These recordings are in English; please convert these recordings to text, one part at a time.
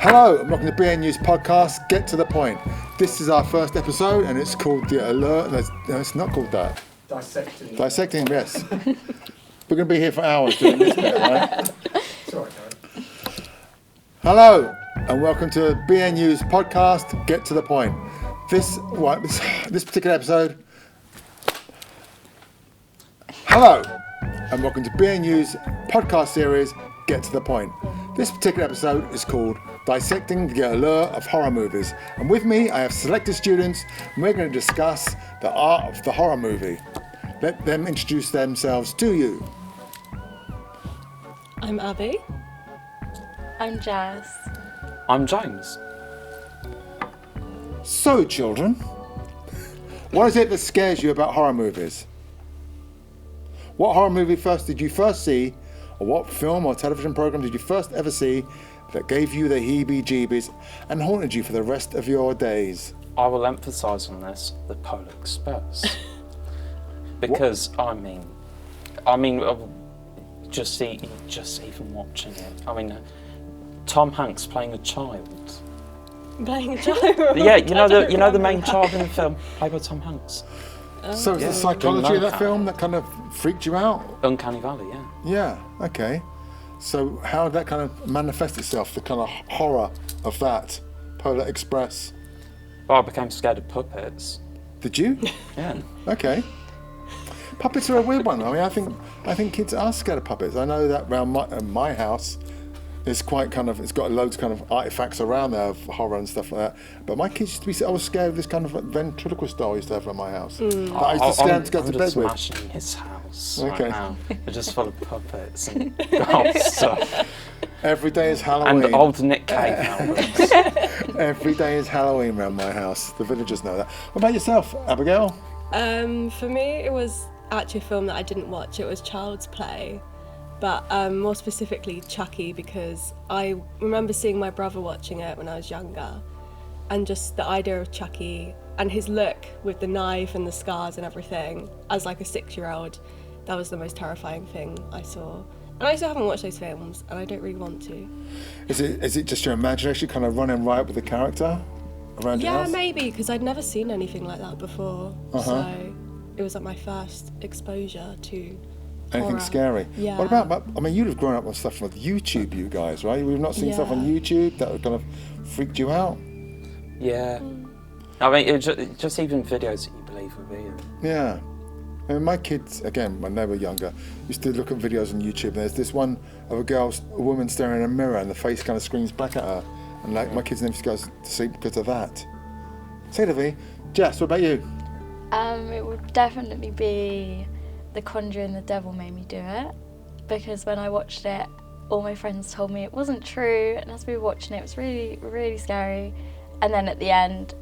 Hello, and welcome to BN News Podcast, Get to the Point. This is our first episode and it's called the Allure. No, it's not called that. Dissecting. Dissecting, yes. We're going to be here for hours doing this bit, right? It's all right, Karen. Hello, and welcome to BN News Podcast, Get to the Point. This particular episode. Hello, and welcome to BN News Podcast series, Get to the Point. This particular episode is called Dissecting the Allure of Horror Movies. And with me, I have selected students, and we're going to discuss the art of the horror movie. Let them introduce themselves to you. I'm Abby. I'm Jazz. I'm James. So, children, what is it that scares you about horror movies? What horror movie did you first see, or what film or television program did you first ever see that gave you the heebie-jeebies and haunted you for the rest of your days? I will emphasise on this, the Polar Express. Because, just even watching it. Tom Hanks playing a child. Playing a child? Yeah, you know the main child in the film, played by Tom Hanks. So it's the psychology of that film that kind of freaked you out? Uncanny Valley, yeah. Yeah, okay. So how did that kind of manifest itself, the kind of horror of that, Polar Express? Well, I became scared of puppets. Did you? Yeah. Okay. Puppets are a weird one. I think kids are scared of puppets. I know that around my house, it's quite kind of, it's got loads of kind of artifacts around there of horror and stuff like that. But my kids used to be, I was scared of this kind of ventriloquist doll I used to have at my house. That I used to scare them to go to bed with. I'm just imagining his house Okay. right now. They're just full of puppets and old stuff. Every day is Halloween. And old Nick Cave albums. Every day is Halloween around my house. The villagers know that. What about yourself, Abigail? For me, it was actually a film that I didn't watch. It was Child's Play, but more specifically Chucky, because I remember seeing my brother watching it when I was younger, and just the idea of Chucky and his look with the knife and the scars and everything as like a 6-year-old, that was the most terrifying thing I saw. And I still haven't watched those films, and I don't really want to. Is it just your imagination kind of running riot with the character around your house? Yeah, maybe, because I'd never seen anything like that before. So it was like my first exposure to anything horror. scary? Yeah. What about, you'd have grown up on stuff with YouTube, you guys, right? We've not seen stuff on YouTube that kind of freaked you out? Yeah. It just even videos that you believe were real. Yeah. My kids, again, when they were younger, used to look at videos on YouTube. There's this one of a woman staring in a mirror and the face kind of screams back at her. And my kids never go to sleep because of that. Say to me, Jess, what about you? It would definitely be The Conjuring, the Devil Made Me Do It, because when I watched it, all my friends told me it wasn't true, and as we were watching it was really, really scary. And then at the end,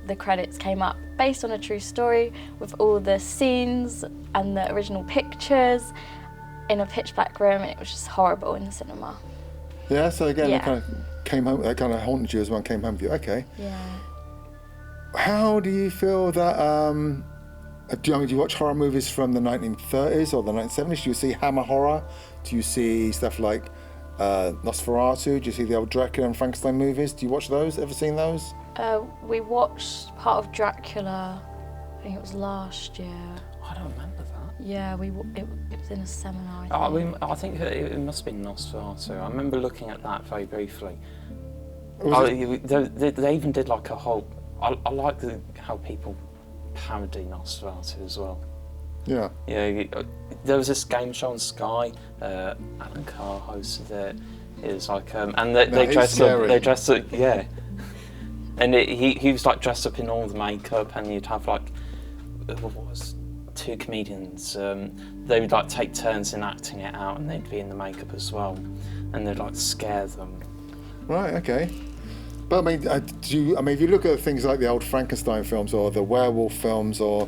the credits came up based on a true story with all the scenes and the original pictures in a pitch black room, and it was just horrible in the cinema. Yeah, so again, Yeah. it kind of came home, that kind of haunted you as one came home with you. Okay. Yeah. How do you feel that, do you watch horror movies from the 1930s or the 1970s? Do you see Hammer horror? Do you see stuff like Nosferatu? Do you see the old Dracula and Frankenstein movies? Do you watch those? Ever seen those? We watched part of Dracula, I think it was last year. I don't remember that. Yeah, it was in a seminar, I think. I think it must have been Nosferatu. I remember looking at that very briefly. They even did like a whole... I like how people parody Nosferatu as well. Yeah. Yeah, there was this game show on Sky. Alan Carr hosted it. It was like, and they dressed up. They dressed up, yeah. And he was like dressed up in all the makeup, and you'd have like, what was 2 comedians. They would like take turns in acting it out, and they'd be in the makeup as well, and they'd like scare them. Right. Okay. But if you look at things like the old Frankenstein films or the werewolf films or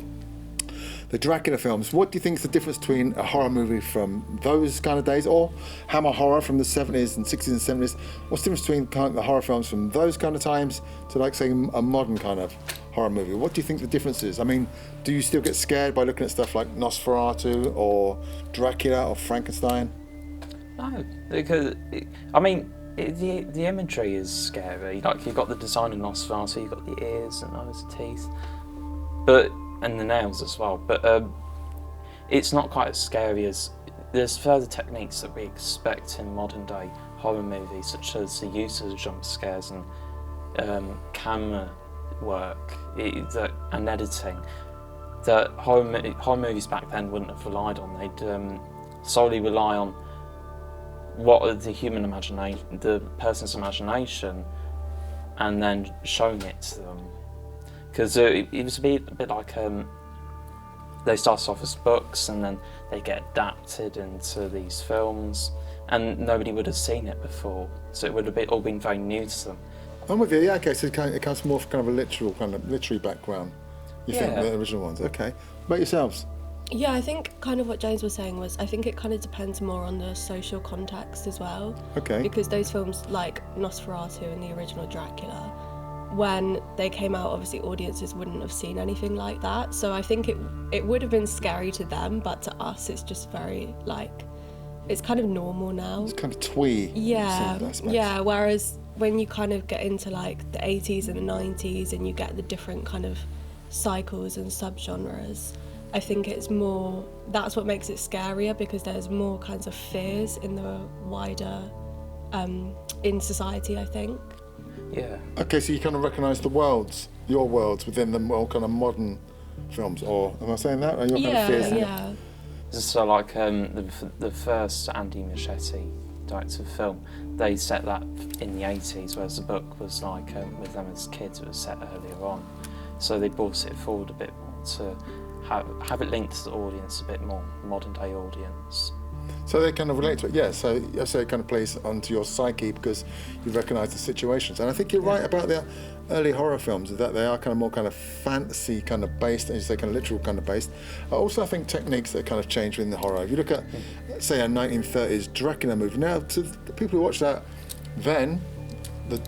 the Dracula films, what do you think is the difference between a horror movie from those kind of days or Hammer horror from the 70s and 60s and 70s? What's the difference between kind of the horror films from those kind of times to, like, say, a modern kind of horror movie? What do you think the difference is? Do you still get scared by looking at stuff like Nosferatu or Dracula or Frankenstein? No, because The imagery is scary. Like, you've got the design of Nosferatu, you've got the ears and nose, teeth, and the nails as well. But it's not quite as scary as there's further techniques that we expect in modern day horror movies, such as the use of jump scares and camera work and editing that horror movies back then wouldn't have relied on. They'd solely rely on what the human imagination, the person's imagination, and then showing it to them. Because it was a bit like they start off as books and then they get adapted into these films, and nobody would have seen it before, so it would have all been very new to them. I'm with you. Yeah, okay. So it comes more from kind of a literary background. You think the original ones? Okay. What about yourselves? Yeah, I think kind of what James was saying was I think it kind of depends more on the social context as well. Okay. Because those films like Nosferatu and the original Dracula, when they came out, obviously audiences wouldn't have seen anything like that. So I think it would have been scary to them, but to us it's just very it's kind of normal now. It's kind of twee. Yeah, yeah. Whereas when you kind of get into like the 80s and the 90s and you get the different kind of cycles and subgenres, I think it's more, that's what makes it scarier, because there's more kinds of fears in the wider, in society, I think. Yeah. Okay, so you kind of recognise your worlds within the more kind of modern films, or am I saying that? Or your kind of fears? Yeah. So like the first Andy Muschietti directed film, they set that in the 80s, whereas the book was like with them as kids, it was set earlier on. So they brought it forward a bit more to have it linked to the audience a bit more, modern day audience. So they kind of relate to it, yeah. So it kind of plays onto your psyche because you recognise the situations. And I think you're right about the early horror films, that they are kind of more kind of fantasy kind of based, as you say, kind of literal kind of based. Also, I think techniques that kind of change in the horror. If you look at, say, a 1930s Dracula movie, now to the people who watched that then,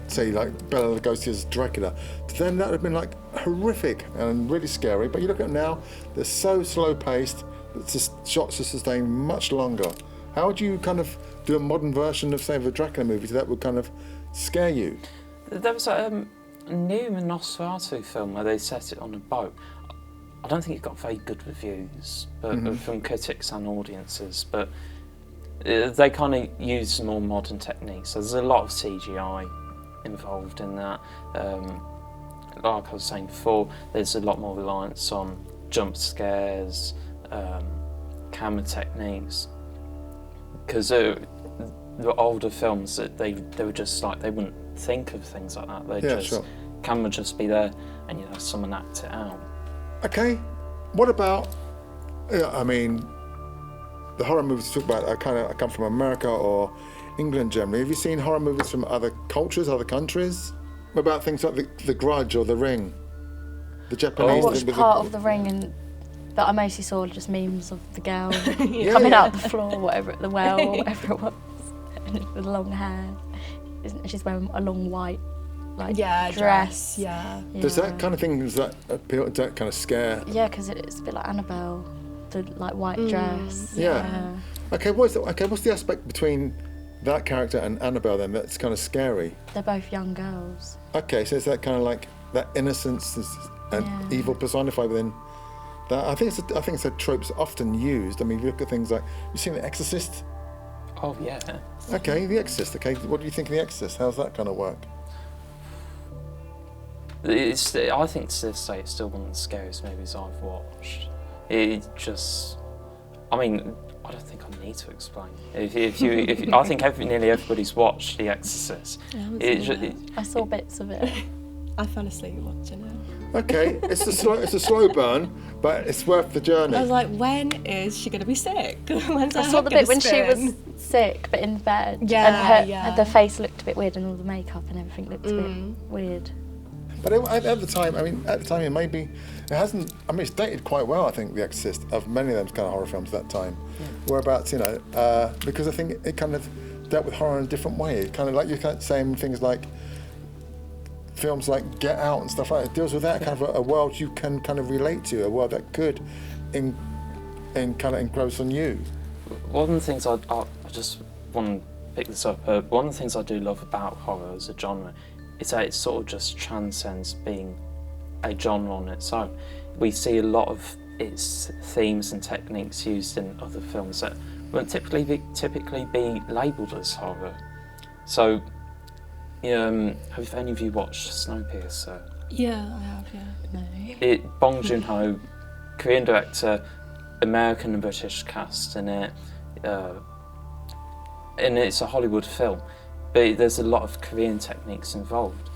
say like Bela Lugosi's Dracula, to them that would have been like horrific and really scary. But you look at it now, they're so slow paced, the shots are sustained much longer. How would you kind of do a modern version of, say, of a Dracula movie that would kind of scare you? There was a new Nosferatu film where they set it on a boat. I don't think it got very good reviews, but from critics and audiences. But they kind of use some more modern techniques. So there's a lot of CGI involved in that. Like I was saying before, there's a lot more reliance on jump scares, camera techniques. Because the older films, they were just like, they wouldn't think of things like that. Camera would just be there, and someone act it out. Okay, what about? I mean, the horror movies you talk about, I come from America or England generally. Have you seen horror movies from other cultures, other countries? What about things like The Grudge or The Ring? The Japanese. I watched part of The Ring, but I mostly saw just memes of the girl coming out the floor, whatever, the well, whatever it was, with long hair. She's wearing a long white dress. Yeah. Does that kind of thing, does that appeal? Does that kind of scare? Yeah, because it's a bit like Annabelle, the white dress. Yeah. Okay, what's the aspect between that character and Annabelle then that's kind of scary? They're both young girls. Okay, so is that kind of like that innocence and evil personified within that? I think it's a trope that's often used. I mean, if you look at things like, you've seen The Exorcist? Oh yeah. Okay, The Exorcist. Okay, what do you think of The Exorcist? How's that kind of work? I think to this day it's still one of the scariest movies I've watched. It just, I mean, I don't think I need to explain. If I think nearly everybody's watched The Exorcist. I saw bits of it. I fell asleep watching it. Okay, it's a slow burn, but it's worth the journey. I was like, when is she going to be sick? When's I saw the bit when she was sick, but in bed. Yeah, and her face looked a bit weird, and all the makeup and everything looked a bit weird. But at the time, it maybe it hasn't. I mean, it's dated quite well. I think The Exorcist of many of those kind of horror films at that time. Whereabouts, because I think it kind of dealt with horror in a different way. It kind of like you're saying things like films like Get Out and stuff like that. It deals with that kind of a world you can kind of relate to, a world that could, kind of encroach on you. One of the things I just want pick this up. One of the things I do love about horror as a genre is that it sort of just transcends being a genre on its own. We see a lot of its themes and techniques used in other films that won't typically be labelled as horror. So, have any of you watched Snowpiercer? Yeah, I have, yeah. No. Bong Joon-ho, Korean director, American and British cast in it, and it's a Hollywood film, but there's a lot of Korean techniques involved.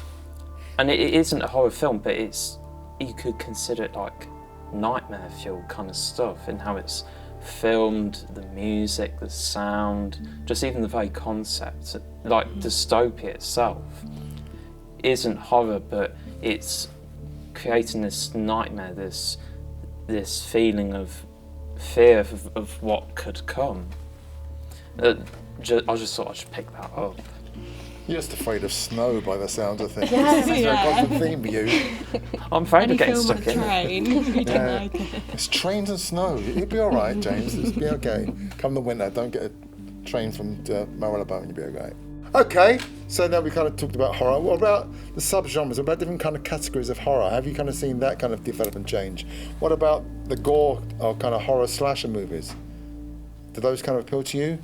And it isn't a horror film, but you could consider it like nightmare fuel kind of stuff in how it's filmed, the music, the sound, just even the very concept. Like dystopia itself isn't horror, but it's creating this nightmare, this feeling of fear of what could come. I just thought I should pick that up. You're just afraid of snow by the sound of things. Yeah. It's a very constant theme for you. I'm afraid Any of getting film stuck on a in it. train, you don't Yeah. like it. It's trains and snow. You'll be all right, James. It'll be okay. Come the winter, don't get a train from Marylebone, you'll be okay. Okay, so now we kind of talked about horror. What about the subgenres? What about different kind of categories of horror? Have you kind of seen that kind of develop and change? What about the gore or kind of horror slasher movies? Do those kind of appeal to you?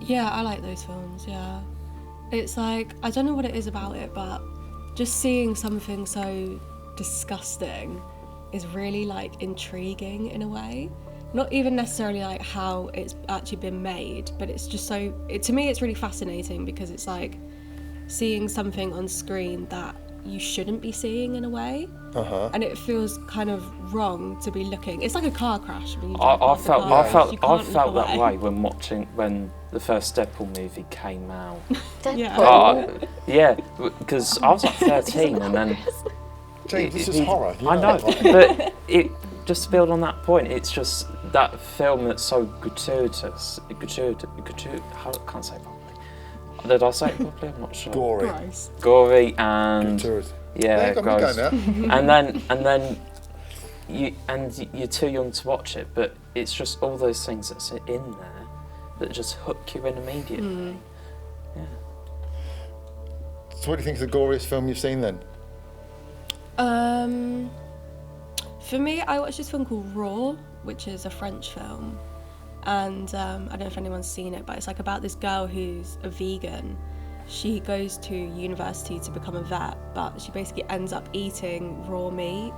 Yeah, I like those films, yeah. It's like, I don't know what it is about it, but just seeing something so disgusting is really like intriguing in a way. Not even necessarily like how it's actually been made, but it's just so, to me it's really fascinating because it's like seeing something on screen that you shouldn't be seeing in a way. And it feels kind of wrong to be looking. It's like a car crash. When you I drive past a car crash, you can't felt look that away. way when the first Deadpool movie came out. Yeah. Yeah, because I was like 13 and then... James, this is horror. You I know, that, right? but just to build on that point, it's just that film that's so gratuitous. I can't say it properly. Did I say it properly? I'm not sure. Gory. Gross. Gory and... Gratuitous. Yeah, There you go, gross. I'm going now. and then you're too young to watch it, but it's just all those things that's in there that just hook you in immediately. Yeah. So what do you think is the goriest film you've seen then? For me, I watched this film called Raw, which is a French film, and I don't know if anyone's seen it, but it's like about this girl who's a vegan. She goes to university to become a vet, but she basically ends up eating raw meat,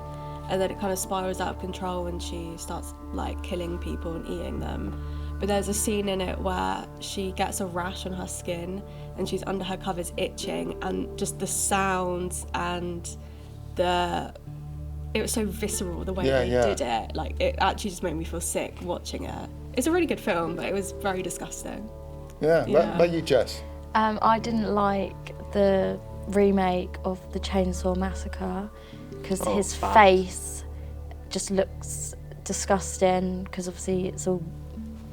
and then it kind of spirals out of control and she starts like killing people and eating them. But there's a scene in it where she gets a rash on her skin and she's under her covers itching, and just the sounds and it was so visceral the way they did it. Like, it actually just made me feel sick watching it. It's a really good film, but it was very disgusting. Yeah. What about you, Jess? I didn't like the remake of the Chainsaw Massacre because his bad. face just looks disgusting, because obviously it's all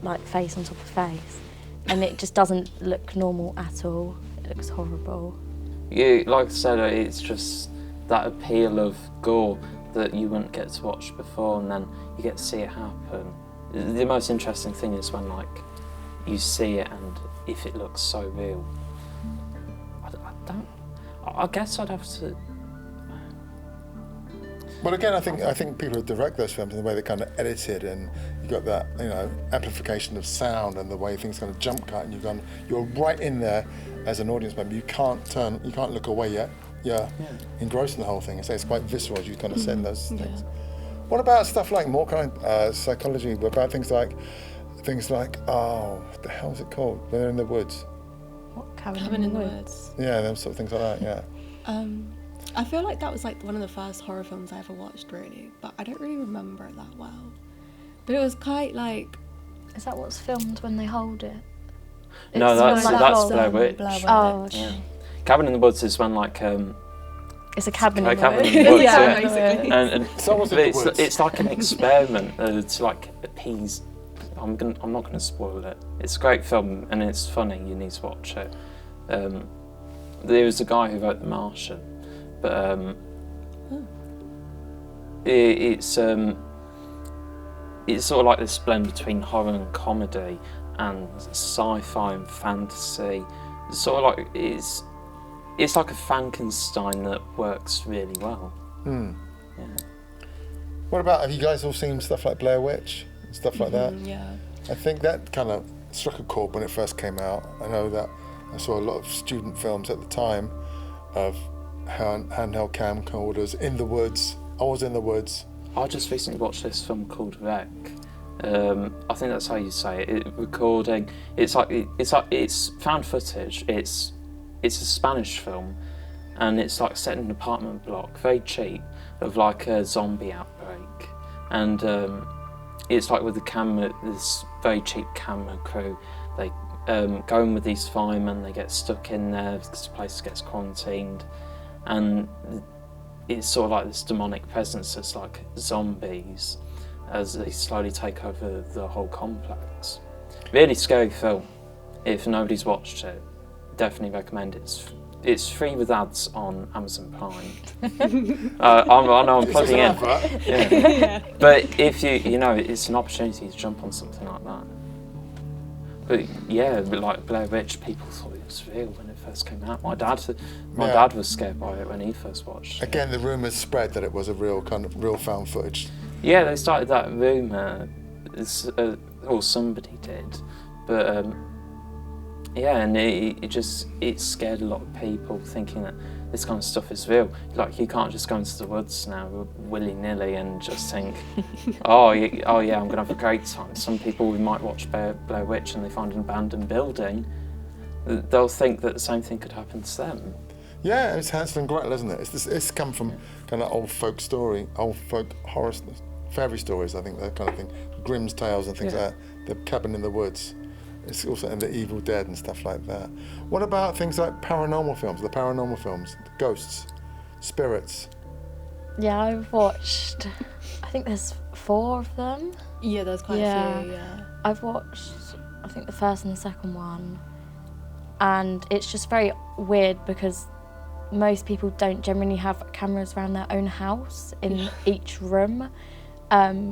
like face on top of face, and it just doesn't look normal at all. It looks horrible. Yeah, like I said, it's just that appeal of gore that you wouldn't get to watch before, and then you get to see it happen. The most interesting thing is when like you see it, and if it looks so real, I guess I'd have to. Well, again, I think people who direct those films and the way they kind of edited, and you got that amplification of sound and the way things kind of jump cut, and you're right in there as an audience member. You can't look away yet. You're engrossed in the whole thing. So it's quite visceral, as you kind of said in those things. What about stuff like more kind of psychology? What about things like what the hell is it called? When they're in the woods. What, Cabin in the Woods. Yeah, them sort of things like that. Yeah. I feel like that was like one of the first horror films I ever watched, really, but I don't really remember it that well. But it was quite like... Is that what's filmed when they hold it? No, It's that's like Blair Witch. Oh, okay. Yeah. Cabin in the Woods is when like It's a cabin in the cabin woods. in the woods, Yeah, yeah. basically. And So was it the it's, woods? it's like an experiment to like appease. I'm not gonna spoil it. It's a great film and it's funny. You need to watch it. There was a guy who wrote The Martian, but it's sort of like this blend between horror and comedy, and sci-fi and fantasy. Sort of like it's like a Frankenstein that works really well. Yeah. What about, have you guys all seen stuff like Blair Witch and stuff like that? Yeah. I think that kind of struck a chord when it first came out. I know that I saw a lot of student films at the time of handheld camcorders in the woods. I was in the woods. I just recently watched this film called Wreck. I think that's how you say it. Recording. It's found footage. It's a Spanish film, and it's like set in an apartment block, very cheap, of like a zombie outbreak, and it's like with the camera, this very cheap camera crew. They go in with these firemen. They get stuck in there because the place gets quarantined, and it's sort of like this demonic presence that's like zombies as they slowly take over the whole complex. Really scary film. If nobody's watched it, definitely recommend it. It's free with ads on Amazon Prime. I know I'm plugging in. Yeah. But if you know, it's an opportunity to jump on something like that. But yeah, like Blair Witch, people thought it was real when it first came out. My dad was scared by it when he first watched it. Again, the rumours spread that it was a real found footage. Yeah, they started that rumour, or somebody did, but yeah, and it scared a lot of people thinking that this kind of stuff is real. Like, you can't just go into the woods now willy-nilly and just think, oh yeah, I'm gonna have a great time. Some people who might watch Blair Witch and they find an abandoned building, they'll think that the same thing could happen to them. Yeah, it's Hansel and Gretel, isn't it? It's come from kind of old folk horror, fairy stories, I think, that kind of thing. Grimm's tales and things like that. The cabin in the woods. It's also in the Evil Dead and stuff like that. What about things like paranormal films? The paranormal films, ghosts, spirits. Yeah, I've watched, I think there's 4 of them. Yeah, there's quite a few, yeah. I've watched, I think, the first and the second one. And it's just very weird because most people don't generally have cameras around their own house in each room,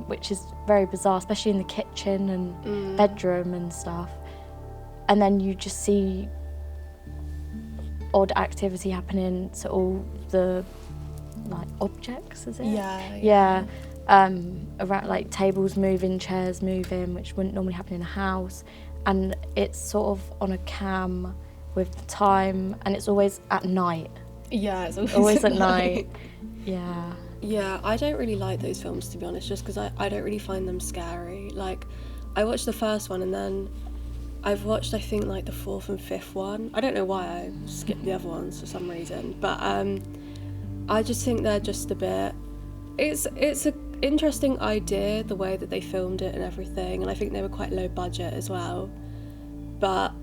which is very bizarre, especially in the kitchen and bedroom and stuff. And then you just see odd activity happening to all the like objects, is it? Yeah. Around, like, tables moving, chairs moving, which wouldn't normally happen in a house. And it's sort of on a cam with the time, and it's always at night. Yeah, it's always at night. Yeah. Yeah, I don't really like those films, to be honest, just because I don't really find them scary. Like, I watched the first one and then I've watched, I think, like the 4th and 5th one. I don't know why I skipped the other ones for some reason, but I just think they're just a bit... It's an interesting idea, the way that they filmed it and everything, and I think they were quite low budget as well. But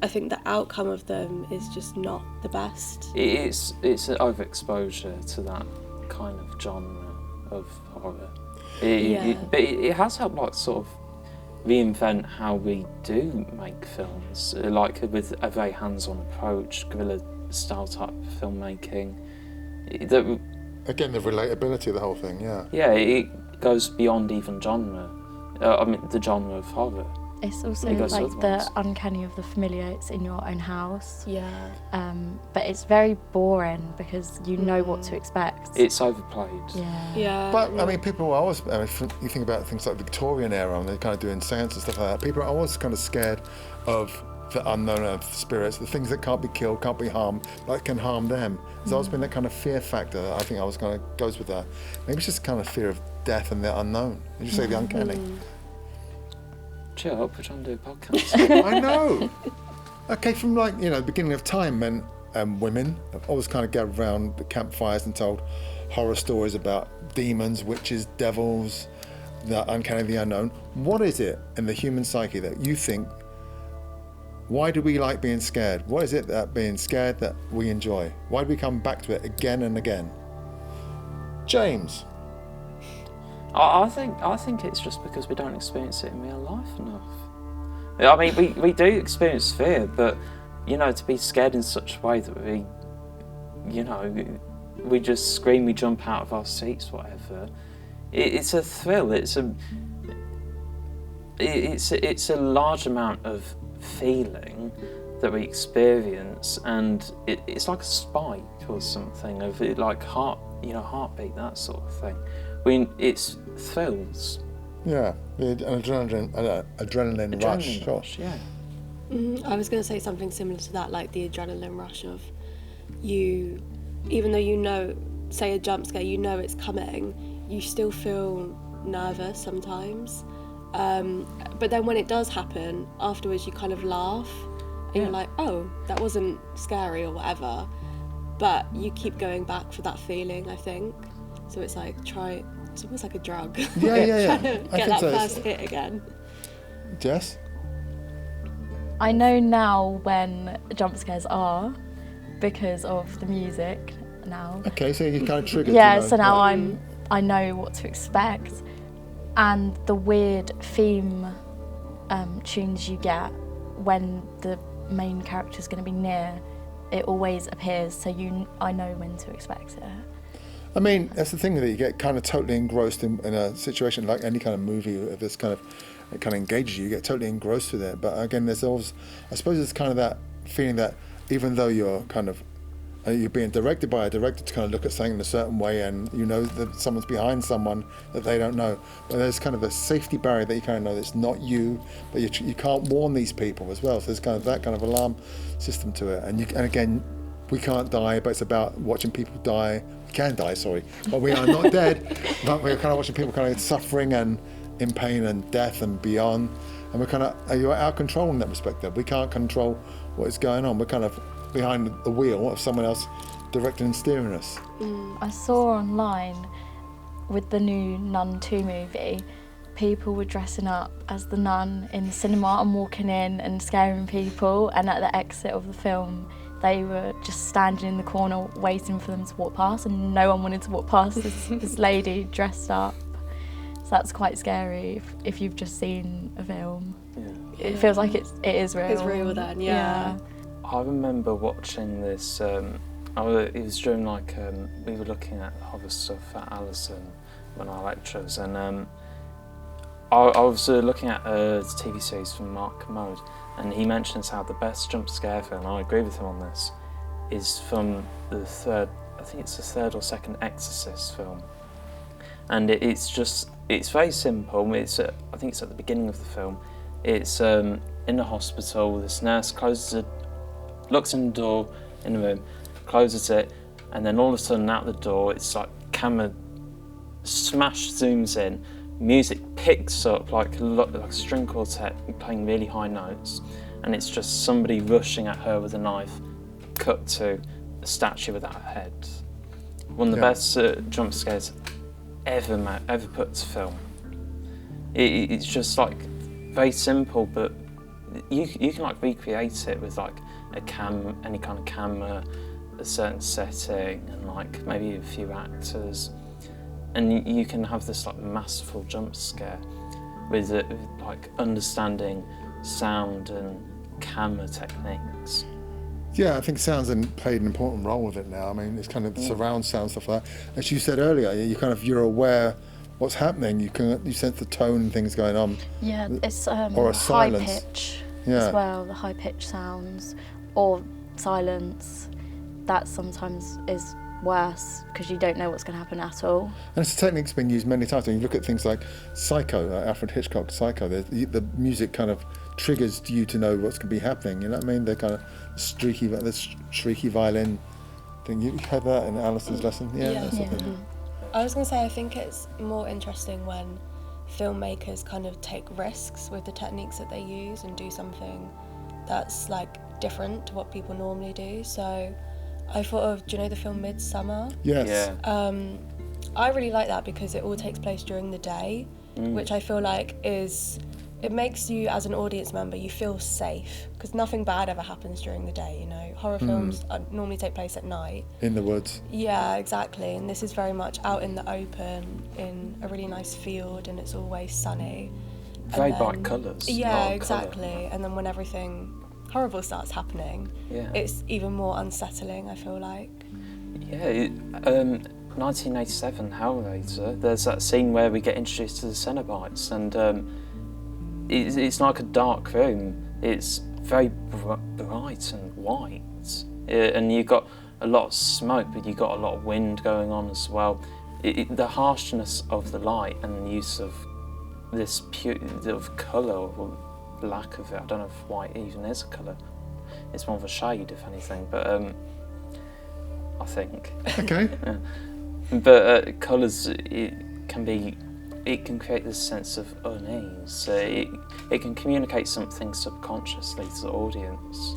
I think the outcome of them is just not the best. It's an overexposure to that kind of genre of horror. But it has helped, like, sort of reinvent how we do make films, like with a very hands-on approach, guerrilla-style type filmmaking. Again, the relatability of the whole thing, yeah. Yeah, it goes beyond even genre. I mean, the genre of horror. It's also like the uncanny of the familiar. It's in your own house. Yeah. But it's very boring because you know what to expect. It's overplayed. Yeah. But I mean, people are always. I mean, you think about things like Victorian era, and they're kind of doing seance and stuff like that. People are always kind of scared of the unknown, of the spirits, the things that can't be killed, can't be harmed, that can harm them. There's always been that kind of fear factor. I think I was kind of goes with that. Maybe it's just kind of fear of death and the unknown. Did you say the uncanny? Chill up, we're trying to do a podcast. I know. Okay, from like, the beginning of time, men and women have always kind of gathered around the campfires and told horror stories about demons, witches, devils, the uncanny, the unknown. What is it in the human psyche that you think, why do we like being scared? What is it that being scared that we enjoy? Why do we come back to it again and again? James. I think it's just because we don't experience it in real life enough. I mean, we do experience fear, but, to be scared in such a way that we just scream, we jump out of our seats, whatever. It's a thrill. it's a large amount of feeling that we experience, and it's like a spike or something of it, like heartbeat, that sort of thing. It's thrills. Yeah, an adrenaline rush. Rush, yeah. I was going to say something similar to that, like the adrenaline rush of you, even though you know, say a jump scare, you know it's coming, you still feel nervous sometimes. But then when it does happen, afterwards you kind of laugh and you're like, oh, that wasn't scary or whatever. But you keep going back for that feeling, I think. So it's like, it's almost like a drug. Yeah. Trying to get that first hit again. Jess? I know now when jump scares are because of the music now. Okay, so you kind of triggered. Yeah, so now I know what to expect. And the weird theme tunes you get when the main character's going to be near, it always appears, so I know when to expect it. I mean, that's the thing, that you get kind of totally engrossed in a situation like any kind of movie. If this kind of engages you, get totally engrossed with it. But again, there's always, I suppose, it's kind of that feeling that even though you're kind of you're being directed by a director to kind of look at something in a certain way, and you know that someone's behind someone that they don't know, but there's kind of a safety barrier that you kind of know that it's not you, but you can't warn these people as well. So there's kind of that kind of alarm system to it. And again, we can't die, but it's about watching people die. We can die, sorry, but we are not dead. But we're kind of watching people kind of suffering and in pain and death and beyond. And we're kind of, you're out of control in that respect. We can't control what is going on. We're kind of behind the wheel of someone else directing and steering us. I saw online with the new Nun 2 movie, people were dressing up as the nun in the cinema and walking in and scaring people, and at the exit of the film they were just standing in the corner waiting for them to walk past, and no one wanted to walk past this lady dressed up. So that's quite scary if you've just seen a film. Yeah. It feels like it is real. It's real then, yeah. I remember watching this, it was during we were looking at other stuff at Allison, one of our lecturers, and I was looking at a TV series from Mark Commode, and he mentions how the best jump scare film, and I agree with him on this, is from the third or second Exorcist film. And it's very simple. I think it's at the beginning of the film. It's in a hospital, this nurse looks in the door in the room, closes it, and then all of a sudden out the door, it's like camera zooms in, music picks up like a string quartet playing really high notes, and it's just somebody rushing at her with a knife, cut to a statue without a head. One of the best jump scares ever put to film. It's just like very simple, but you can like recreate it with like any kind of camera, a certain setting, and like maybe a few actors, and you can have this like masterful jump scare with like understanding sound and camera techniques. Yeah, I think sound's played an important role with it now. I mean, it's kind of surround sound, stuff like that. As you said earlier, you're aware what's happening. You sense the tone and things going on. Yeah, it's or a silence. High pitch as well. The high pitch sounds or silence. That sometimes is worse because you don't know what's going to happen at all. And it's a technique that's been used many times. When you look at things like Psycho, Alfred Hitchcock's Psycho, the music kind of triggers you to know what's going to be happening. You know what I mean? The kind of streaky violin thing. You heard that in Alison's lesson? Yeah. I was going to say, I think it's more interesting when filmmakers kind of take risks with the techniques that they use and do something that's like different to what people normally do. So I thought of, do you know the film Midsummer? Yes. Yeah. I really like that because it all takes place during the day, which I feel like it makes you, as an audience member, you feel safe because nothing bad ever happens during the day, you know. Horror films normally take place at night. In the woods. Yeah, exactly. And this is very much out in the open, in a really nice field, and it's always sunny. Very bright colours. Yeah, exactly. Colour. And then when everything horrible starts happening, it's even more unsettling, I feel like. Yeah, 1987 Hellraiser, there's that scene where we get introduced to the Cenobites, and it's like a dark room. It's very bright and white, and you've got a lot of smoke, but you've got a lot of wind going on as well. The harshness of the light and the use of this of colour, or lack of it. I don't know if white even is a colour. It's more of a shade, if anything. But I think. Okay. Yeah. But colours, it can create this sense of unease. It can communicate something subconsciously to the audience.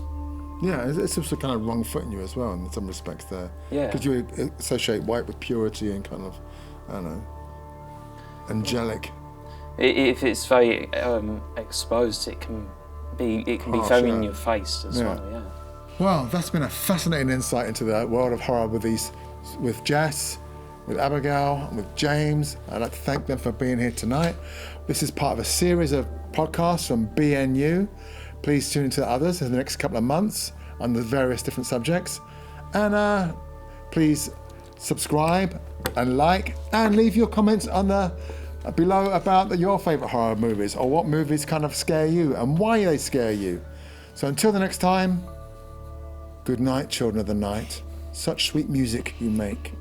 Yeah, it's also kind of wrong footing you as well in some respects there. Yeah. Because you associate white with purity and kind of, I don't know, angelic. If it's very exposed, it can be Harsh, very yeah. in your face as well. Yeah. Well, that's been a fascinating insight into the world of horror with Jess, with Abigail, and with James. I'd like to thank them for being here tonight. This is part of a series of podcasts from BNU. Please tune into others in the next couple of months on the various different subjects. And please subscribe and like and leave your comments on the below about your favourite horror movies, or what movies kind of scare you and why they scare you. So until the next time, good night, children of the night. Such sweet music you make.